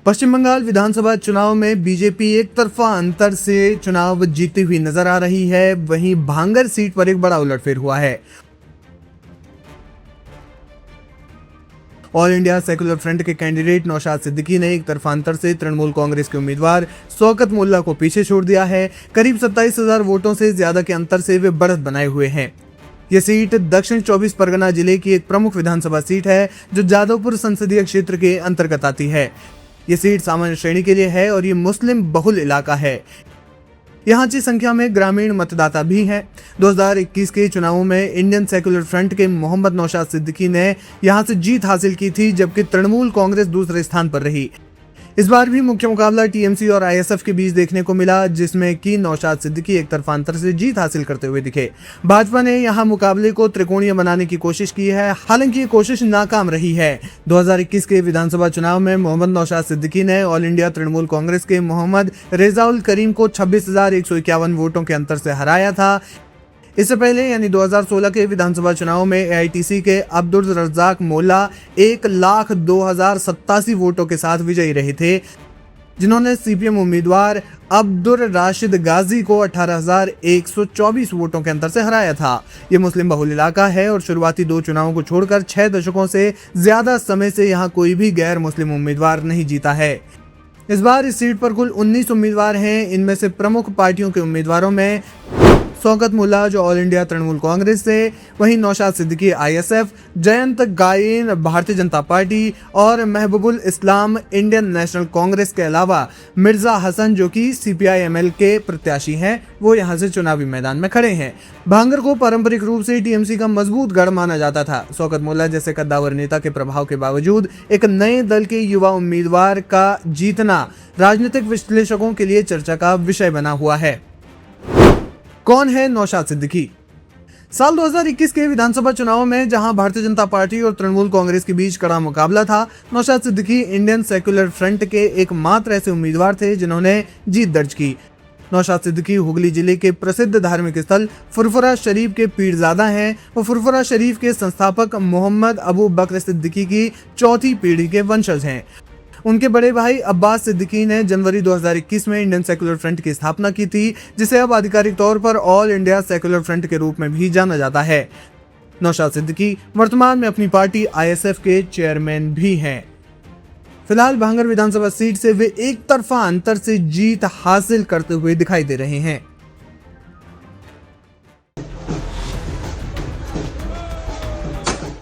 पश्चिम बंगाल विधानसभा चुनाव में बीजेपी एक तरफा अंतर से चुनाव जीती हुई नजर आ रही है। वहीं भांगर सीट पर एक बड़ा उलटफेर हुआ है। ऑल इंडिया सेकुलर फ्रंट के कैंडिडेट नौशाद सिद्दीकी ने एक तरफा अंतर से तृणमूल कांग्रेस के उम्मीदवार शौकत मोल्ला को पीछे छोड़ दिया है। करीब 27,000 वोटों से ज्यादा के अंतर से वे बढ़त बनाए हुए हैं। यह सीट दक्षिण 24 परगना जिले की एक प्रमुख विधानसभा सीट है जो जादवपुर संसदीय क्षेत्र के अंतर्गत आती है। ये सीट सामान्य श्रेणी के लिए है और ये मुस्लिम बहुल इलाका है। यहाँ अच्छी संख्या में ग्रामीण मतदाता भी हैं। 2021 के चुनावों में इंडियन सेकुलर फ्रंट के मोहम्मद नौशाद सिद्दीकी ने यहाँ से जीत हासिल की थी, जबकि तृणमूल कांग्रेस दूसरे स्थान पर रही। इस बार भी मुख्य मुकाबला टीएमसी और आईएसएफ के बीच देखने को मिला, जिसमें कि नौशाद सिद्दीकी एक तरफा अंतर से जीत हासिल करते हुए दिखे। भाजपा ने यहां मुकाबले को त्रिकोणीय बनाने की कोशिश की है, हालांकि ये कोशिश नाकाम रही है। 2021 के विधानसभा चुनाव में मोहम्मद नौशाद सिद्दीकी ने ऑल इंडिया तृणमूल कांग्रेस के मोहम्मद रेजाउल करीम को 26,151 वोटों के अंतर से हराया था। इससे पहले यानी 2016 के विधानसभा चुनाव में एआईटीसी के अब्दुल रज्जाक मोल्ला 1,02,087 वोटों के साथ विजयी रहे थे, जिन्होंने सीपीएम उम्मीदवार अब्दुल राशिद गाजी को 18,124 वोटों के अंतर से हराया था। ये मुस्लिम बहुल इलाका है और शुरुआती 2 चुनावों को छोड़कर 6 दशकों से ज्यादा समय से यहाँ कोई भी गैर मुस्लिम उम्मीदवार नहीं जीता है। इस बार इस सीट पर कुल 19 उम्मीदवार हैं। इनमें से प्रमुख पार्टियों के उम्मीदवारों में शौकत मोल्ला जो ऑल इंडिया तृणमूल कांग्रेस से, वहीं नौशाद सिद्दीकी आईएसएफ, जयंत गायन भारतीय जनता पार्टी और महबूबुल इस्लाम इंडियन नेशनल कांग्रेस के अलावा मिर्जा हसन जो कि सीपीआई-एमएल के प्रत्याशी हैं, वो यहां से चुनावी मैदान में खड़े हैं। भांगर को पारंपरिक रूप से टीएमसी का मजबूत गढ़ माना जाता था। शौकत मोल्ला जैसे कद्दावर नेता के प्रभाव के बावजूद एक नए दल के युवा उम्मीदवार का जीतना राजनीतिक विश्लेषकों के लिए चर्चा का विषय बना हुआ है। कौन है नौशाद सिद्दीकी? साल 2021 के विधानसभा चुनाव में जहां भारतीय जनता पार्टी और तृणमूल कांग्रेस के बीच कड़ा मुकाबला था, Naushad Siddiqui Indian secular front के एकमात्र ऐसे उम्मीदवार थे जिन्होंने जीत दर्ज की। नौशाद सिद्दीकी हुगली जिले के प्रसिद्ध धार्मिक स्थल फुरफुरा शरीफ के पीरजादा हैं। वो फुरफुरा शरीफ के संस्थापक मोहम्मद अबू बकर सिद्दीकी की 4थी पीढ़ी के वंशज हैं। उनके बड़े भाई अब्बास सिद्दीकी ने जनवरी 2021 में इंडियन सेकुलर फ्रंट की स्थापना की थी, जिसे अब आधिकारिक तौर पर ऑल इंडिया सेकुलर फ्रंट के रूप में भी जाना जाता है। नौशाद सिद्दीकी वर्तमान में अपनी पार्टी आईएसएफ के चेयरमैन भी हैं। फिलहाल भांगर विधानसभा सीट से वे एक तरफा अंतर से जीत हासिल करते हुए दिखाई दे रहे हैं।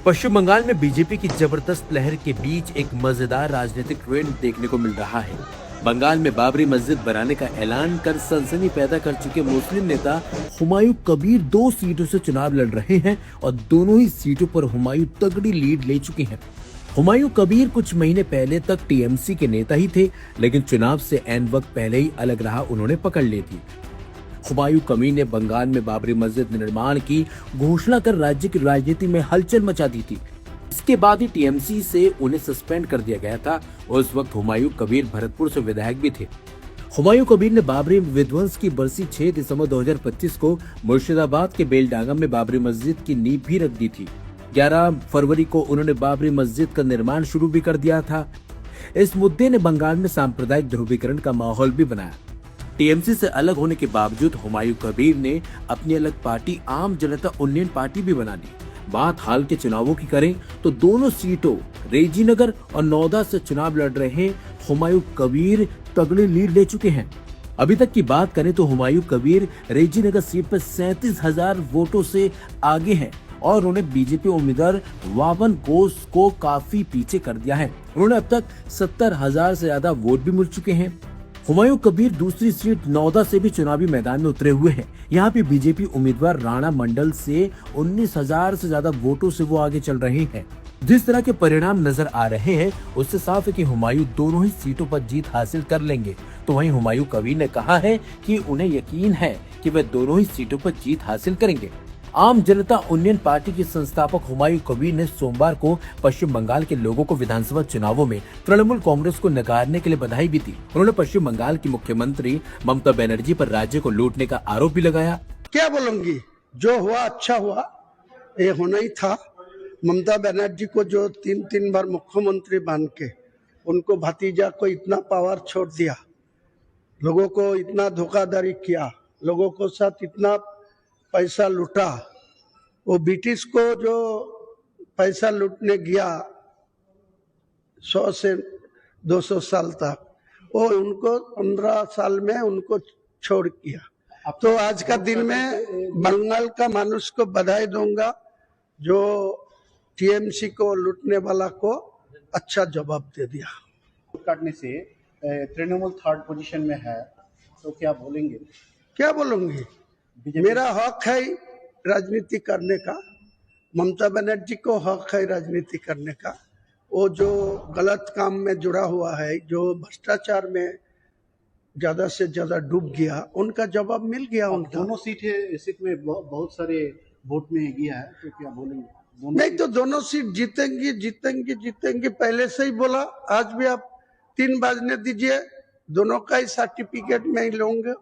पश्चिम बंगाल में बीजेपी की जबरदस्त लहर के बीच एक मजेदार राजनीतिक ट्रेंड देखने को मिल रहा है। बंगाल में बाबरी मस्जिद बनाने का ऐलान कर सनसनी पैदा कर चुके मुस्लिम नेता हुमायूं कबीर 2 सीटों से चुनाव लड़ रहे हैं और दोनों ही सीटों पर हुमायूं तगड़ी लीड ले चुके हैं। हुमायूं कबीर कुछ महीने पहले तक टीएमसी के नेता ही थे, लेकिन चुनाव से ऐन वक्त पहले ही अलग राह उन्होंने पकड़ ली थी। हुमायूं कबीर ने बंगाल में बाबरी मस्जिद निर्माण की घोषणा कर राज्य की राजनीति में हलचल मचा दी थी। इसके बाद ही टीएमसी से उन्हें सस्पेंड कर दिया गया था। उस वक्त हुमायूं कबीर भरतपुर से विधायक भी थे। हुमायूं कबीर ने बाबरी विध्वंस की बरसी 6 दिसंबर 2025 को मुर्शिदाबाद के बेलडांगा में बाबरी मस्जिद की नींव भी रख दी थी। 11 फरवरी को उन्होंने बाबरी मस्जिद का निर्माण शुरू भी कर दिया था। इस मुद्दे ने बंगाल में सांप्रदायिक ध्रुवीकरण का माहौल भी बनाया। टीएमसी से अलग होने के बावजूद हुमायूं कबीर ने अपनी अलग पार्टी आम जनता उन्नयन पार्टी भी बना ली। बात हाल के चुनावों की करें तो दोनों सीटों रेजीनगर और नौदा से चुनाव लड़ रहे हुमायूं कबीर तगड़ी लीड ले चुके हैं। अभी तक की बात करें तो हुमायूं कबीर रेजीनगर सीट पर 37,000 वोटों से आगे हैं और उन्हें बीजेपी उम्मीदवार वावन घोष को काफी पीछे कर दिया है। उन्होंने अब तक 70,000 से ज्यादा वोट भी मिल चुके हैं। हुमायूं कबीर दूसरी सीट नौदा से भी चुनावी मैदान में उतरे हुए हैं। यहाँ पे बीजेपी उम्मीदवार राणा मंडल से 19,000 से ज्यादा वोटों से वो आगे चल रहे हैं। जिस तरह के परिणाम नजर आ रहे हैं उससे साफ है कि हुमायूं दोनों ही सीटों पर जीत हासिल कर लेंगे। तो वहीं हुमायूं कबीर ने कहा है कि उन्हें यकीन है कि वे दोनों ही सीटों पर जीत हासिल करेंगे। आम जनता उन्नयन पार्टी के संस्थापक हुमायूं कबीर ने सोमवार को पश्चिम बंगाल के लोगों को विधानसभा चुनावों में तृणमूल कांग्रेस को नकारने के लिए बधाई भी दी। उन्होंने पश्चिम बंगाल की मुख्यमंत्री ममता बनर्जी पर राज्य को लूटने का आरोप भी लगाया। क्या बोलूंगी, जो हुआ अच्छा हुआ, ये होना ही था। ममता बनर्जी को जो 3 बार मुख्यमंत्री बन के उनको भतीजा को इतना पावर छोड़ दिया, लोगों को इतना धोखाधड़ी किया, लोगों को साथ इतना पैसा लूटा। वो ब्रिटिश को जो पैसा लूटने गया 100 से 200 साल तक, वो उनको 15 साल में उनको छोड़ किया। तो आज का दिन में बंगाल का मानुष को बधाई दूंगा जो टीएमसी को लूटने वाला को अच्छा जवाब दे दिया। काटने से तृणमूल थर्ड पोजीशन में है, तो क्या बोलेंगे? क्या बोलूंगी, मेरा हक है राजनीति करने का, ममता बनर्जी को हक है राजनीति करने का। वो जो गलत काम में जुड़ा हुआ है, जो भ्रष्टाचार में ज्यादा से ज्यादा डूब गया, उनका जवाब मिल गया। उनका दोनों सीट में बहुत सारे वोट में गया है, तो क्या बोलेंगे? नहीं तो दोनों सीट जीतेंगी जीतेंगी जीतेंगी, पहले से ही बोला। आज भी आप 3 बजने दीजिए, दोनों का ही सर्टिफिकेट मैं ही लूंगा,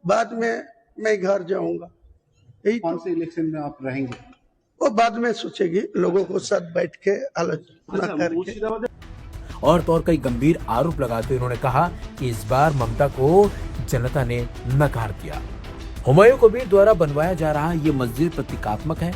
बाद में मैं घर जाऊंगा। यही कौन से इलेक्शन में आप रहेंगे वो बाद में सोचेगी, लोगों को साथ बैठ के आलोचना करके। और तो और कई गंभीर आरोप लगाते हुए उन्होंने कहा कि इस बार ममता को जनता ने नकार दिया। हुमायूं कबीर द्वारा बनवाया जा रहा ये मस्जिद प्रतीकात्मक है,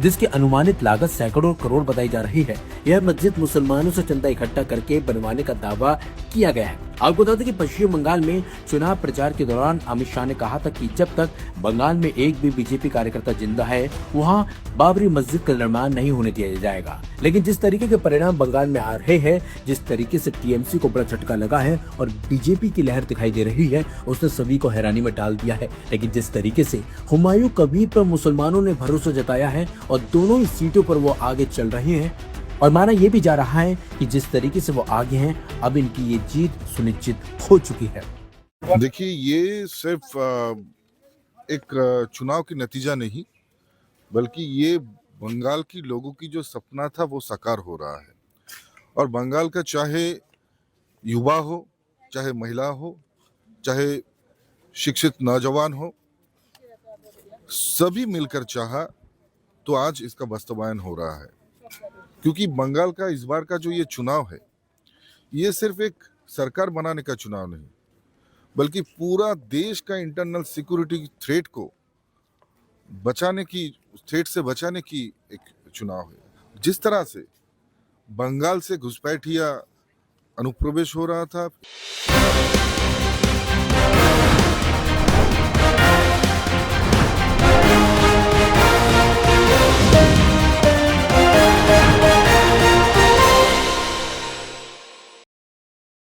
जिसकी अनुमानित लागत सैकड़ों करोड़ बताई जा रही है। यह मस्जिद मुसलमानों से चंदा इकट्ठा करके बनवाने का दावा किया गया है। आपको बता दें कि पश्चिम बंगाल में चुनाव प्रचार के दौरान अमित शाह ने कहा था कि जब तक बंगाल में एक भी बीजेपी कार्यकर्ता जिंदा है, वहां बाबरी मस्जिद का निर्माण नहीं होने दिया जाएगा। लेकिन जिस तरीके के परिणाम बंगाल में आ रहे हैं, जिस तरीके से टीएमसी को बड़ा झटका लगा है और बीजेपी की लहर दिखाई दे रही है, उसने सभी को हैरानी में डाल दिया है। लेकिन जिस तरीके से हुमायूं कबीर पर मुसलमानों ने भरोसा जताया है और दोनों ही सीटों पर वो आगे चल रहे हैं, और माना यह भी जा रहा है कि जिस तरीके से वो आगे हैं, अब इनकी ये जीत सुनिश्चित हो चुकी है। देखिए, ये सिर्फ एक चुनाव की नतीजा नहीं, बल्कि ये बंगाल की लोगों की जो सपना था वो साकार हो रहा है। और बंगाल का चाहे युवा हो, चाहे महिला हो, चाहे शिक्षित नौजवान हो, सभी मिलकर चाहा तो आज इसका वास्तवायन हो रहा है। क्योंकि बंगाल का इस बार का जो ये चुनाव है, ये सिर्फ एक सरकार बनाने का चुनाव नहीं, बल्कि पूरा देश का इंटरनल सिक्योरिटी थ्रेट को बचाने की, थ्रेट से बचाने की एक चुनाव है। जिस तरह से बंगाल से घुसपैठिया अनुप्रवेश हो रहा था,